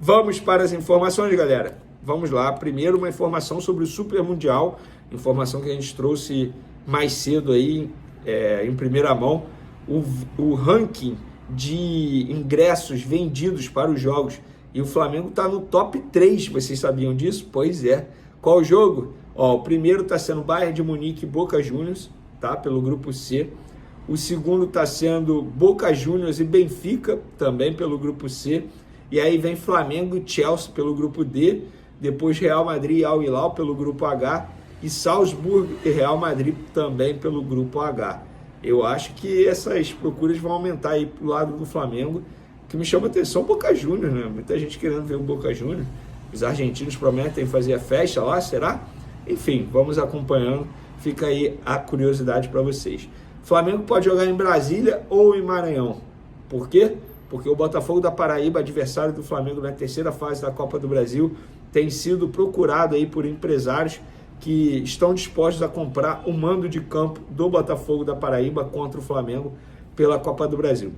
Vamos para as informações, galera. Vamos lá. Primeiro, uma informação sobre o Super Mundial, informação que a gente trouxe mais cedo aí, em primeira mão. O ranking de ingressos vendidos para os jogos, e o Flamengo está no top 3, vocês sabiam disso? Pois é. Qual jogo? O primeiro está sendo Bayern de Munique e Boca Juniors, tá? Pelo grupo C. O segundo está sendo Boca Juniors e Benfica, também pelo grupo C. E aí vem Flamengo e Chelsea pelo grupo D. Depois Real Madrid e Al Hilal pelo grupo H. E Salzburg e Real Madrid também pelo grupo H. Eu acho que essas procuras vão aumentar aí pro lado do Flamengo. O que me chama a atenção é o Boca Juniors, né? Muita gente querendo ver o Boca Juniors. Os argentinos prometem fazer a festa lá, será? Enfim, vamos acompanhando. Fica aí a curiosidade para vocês. Flamengo pode jogar em Brasília ou em Maranhão. Por quê? Porque o Botafogo da Paraíba, adversário do Flamengo na terceira fase da Copa do Brasil, tem sido procurado aí por empresários que estão dispostos a comprar o mando de campo do Botafogo da Paraíba contra o Flamengo pela Copa do Brasil.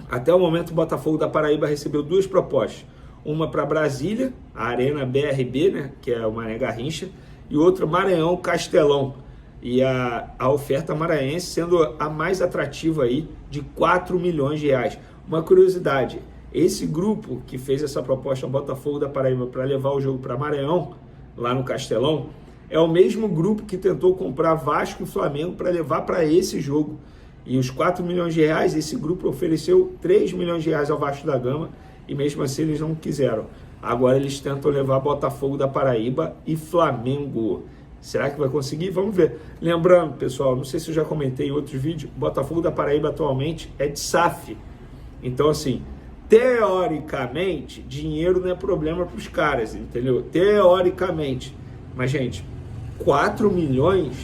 Até o momento, o Botafogo da Paraíba recebeu duas propostas. Uma para Brasília, a Arena BRB, né, que é o Mané Garrincha, e outra Maranhão Castelão. E a oferta maranhense sendo a mais atrativa aí, de 4 milhões de reais. Uma curiosidade, esse grupo que fez essa proposta ao Botafogo da Paraíba para levar o jogo para Maranhão, lá no Castelão, é o mesmo grupo que tentou comprar Vasco e Flamengo para levar para esse jogo. E os 4 milhões de reais, esse grupo ofereceu 3 milhões de reais ao Vasco da Gama, e mesmo assim eles não quiseram. Agora eles tentam levar Botafogo da Paraíba e Flamengo. Será que vai conseguir? Vamos ver. Lembrando, pessoal, não sei se eu já comentei em outros vídeos, Botafogo da Paraíba atualmente é de SAF. Então, assim, teoricamente, dinheiro não é problema para os caras, entendeu? Teoricamente. Mas, gente, 4 milhões,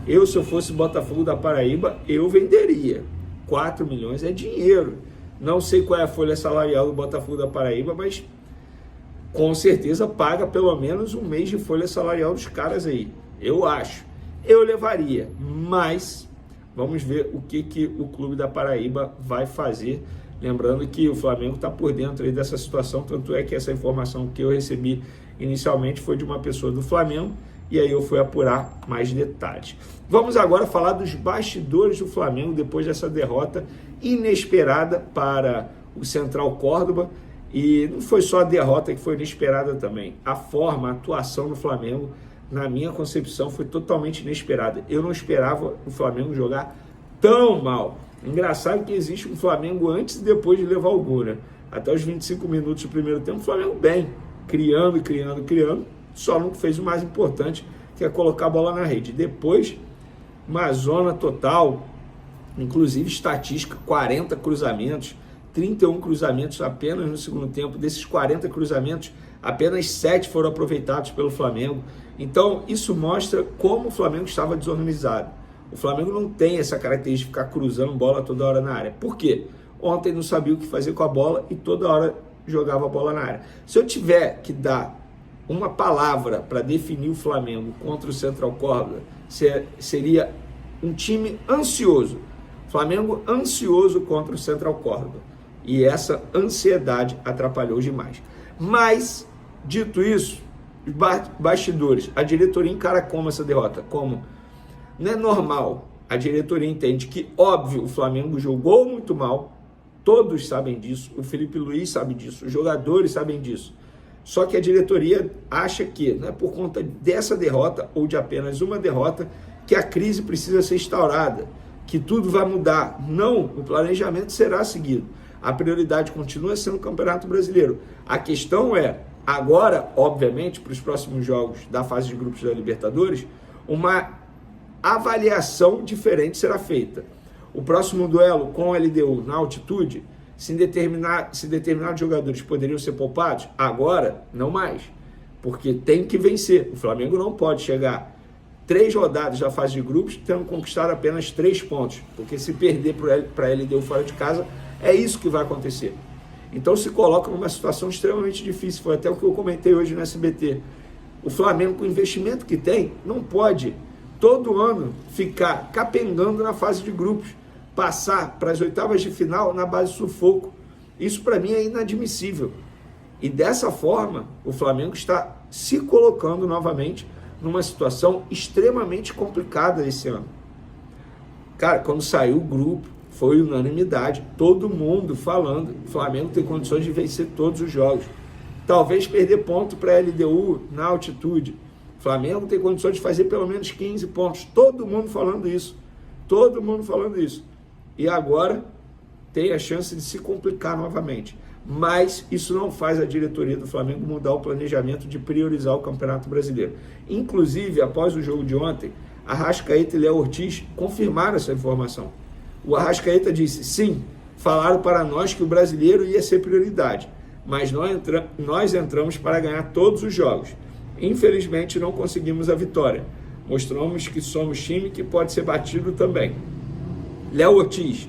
se eu fosse Botafogo da Paraíba, eu venderia. 4 milhões é dinheiro. Não sei qual é a folha salarial do Botafogo da Paraíba, mas com certeza paga pelo menos um mês de folha salarial dos caras aí. Eu acho. Eu levaria, mas vamos ver o que o Clube da Paraíba vai fazer. Lembrando que o Flamengo está por dentro aí dessa situação, tanto é que essa informação que eu recebi inicialmente foi de uma pessoa do Flamengo, e aí eu fui apurar mais detalhes. Vamos agora falar dos bastidores do Flamengo depois dessa derrota inesperada para o Central Córdoba. E não foi só a derrota que foi inesperada também. A forma, a atuação do Flamengo, na minha concepção, foi totalmente inesperada. Eu não esperava o Flamengo jogar tão mal. Engraçado que existe um Flamengo antes e depois de levar o gol, né? Até os 25 minutos do primeiro tempo, o Flamengo bem, criando, só não fez o mais importante, que é colocar a bola na rede. Depois, uma zona total, inclusive estatística, 40 cruzamentos, 31 cruzamentos apenas no segundo tempo. Desses 40 cruzamentos, apenas 7 foram aproveitados pelo Flamengo. Então, isso mostra como o Flamengo estava desorganizado. O Flamengo não tem essa característica de ficar cruzando bola toda hora na área. Por quê? Ontem não sabia o que fazer com a bola e toda hora jogava a bola na área. Se eu tiver que dar uma palavra para definir o Flamengo contra o Central Córdoba, seria um time ansioso. Flamengo ansioso contra o Central Córdoba. E essa ansiedade atrapalhou demais. Mas, dito isso, os bastidores, a diretoria encara como essa derrota? Como? Não é normal. A diretoria entende que, óbvio, o Flamengo jogou muito mal, todos sabem disso, o Felipe Luiz sabe disso, os jogadores sabem disso. Só que a diretoria acha que, não é por conta dessa derrota ou de apenas uma derrota, que a crise precisa ser instaurada, que tudo vai mudar. Não, o planejamento será seguido. A prioridade continua sendo o Campeonato Brasileiro. A questão é, agora, obviamente, para os próximos jogos da fase de grupos da Libertadores, uma avaliação diferente será feita. O próximo duelo com a LDU na altitude, se determinados jogadores poderiam ser poupados, agora não mais, porque tem que vencer. O Flamengo não pode chegar 3 rodadas da fase de grupos tendo conquistado apenas 3 pontos, porque se perder para a LDU fora de casa, é isso que vai acontecer. Então se coloca numa situação extremamente difícil. Foi até o que eu comentei hoje no SBT. O Flamengo, com o investimento que tem, não pode todo ano ficar capengando na fase de grupos, passar para as oitavas de final na base de sufoco. Isso para mim é inadmissível. E dessa forma, o Flamengo está se colocando novamente numa situação extremamente complicada esse ano. Cara, quando saiu o grupo, foi unanimidade, todo mundo falando, o Flamengo tem condições de vencer todos os jogos. Talvez perder ponto para a LDU na altitude. O Flamengo tem condições de fazer pelo menos 15 pontos. Todo mundo falando isso. Todo mundo falando isso. E agora tem a chance de se complicar novamente. Mas isso não faz a diretoria do Flamengo mudar o planejamento de priorizar o Campeonato Brasileiro. Inclusive, após o jogo de ontem, Arrascaeta e Léo Ortiz confirmaram essa informação. O Arrascaeta disse, sim, falaram para nós que o brasileiro ia ser prioridade, mas nós entramos para ganhar todos os jogos. Infelizmente não conseguimos a vitória. Mostramos que somos time que pode ser batido também. Léo Ortiz,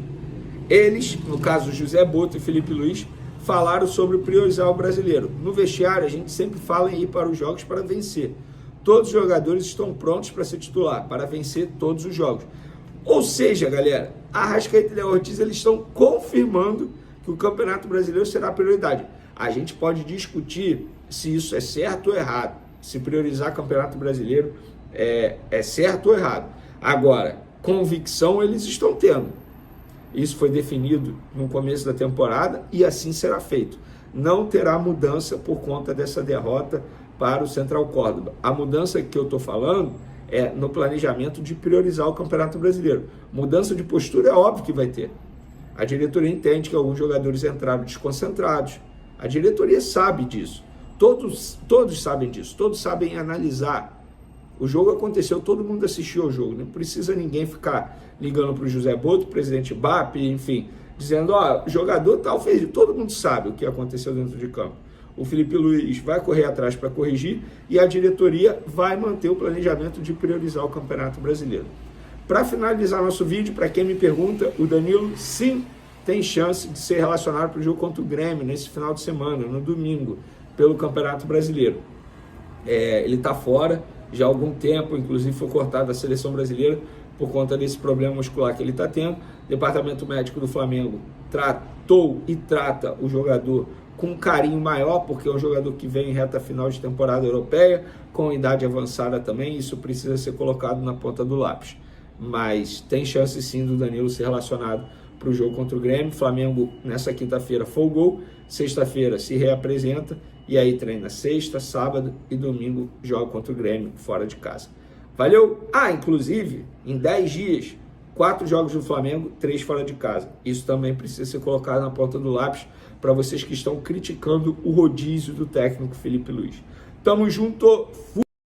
eles, no caso José Boto e Felipe Luiz, falaram sobre priorizar o brasileiro. No vestiário a gente sempre fala em ir para os jogos para vencer. Todos os jogadores estão prontos para ser titular, para vencer todos os jogos. Ou seja, galera, Arrascaeta e Léo Ortiz, eles estão confirmando que o Campeonato Brasileiro será prioridade. A gente pode discutir se isso é certo ou errado, se priorizar o Campeonato Brasileiro é certo ou errado. Agora, convicção eles estão tendo. Isso foi definido no começo da temporada e assim será feito. Não terá mudança por conta dessa derrota para o Central Córdoba. A mudança que eu estou falando é no planejamento de priorizar o Campeonato Brasileiro. Mudança de postura é óbvio que vai ter. A diretoria entende que alguns jogadores entraram desconcentrados. A diretoria sabe disso. Todos sabem disso. Todos sabem analisar. O jogo aconteceu, todo mundo assistiu ao jogo. Não precisa ninguém ficar ligando para o José Boto, presidente BAP, enfim, dizendo, jogador tal fez. Todo mundo sabe o que aconteceu dentro de campo. O Felipe Luiz vai correr atrás para corrigir e a diretoria vai manter o planejamento de priorizar o Campeonato Brasileiro. Para finalizar nosso vídeo, para quem me pergunta, o Danilo sim tem chance de ser relacionado para o jogo contra o Grêmio nesse final de semana, no domingo, pelo Campeonato Brasileiro. Ele está fora já há algum tempo, inclusive foi cortado da seleção brasileira por conta desse problema muscular que ele está tendo. O Departamento Médico do Flamengo tratou e trata o jogador com um carinho maior, porque é um jogador que vem em reta final de temporada europeia, com idade avançada também, isso precisa ser colocado na ponta do lápis. Mas tem chance sim do Danilo ser relacionado para o jogo contra o Grêmio. Flamengo nessa quinta-feira folgou, sexta-feira se reapresenta e aí treina sexta, sábado e domingo joga contra o Grêmio fora de casa. Valeu? Inclusive, em 10 dias, 4 jogos do Flamengo, 3 fora de casa. Isso também precisa ser colocado na ponta do lápis para vocês que estão criticando o rodízio do técnico Felipe Luiz. Tamo junto!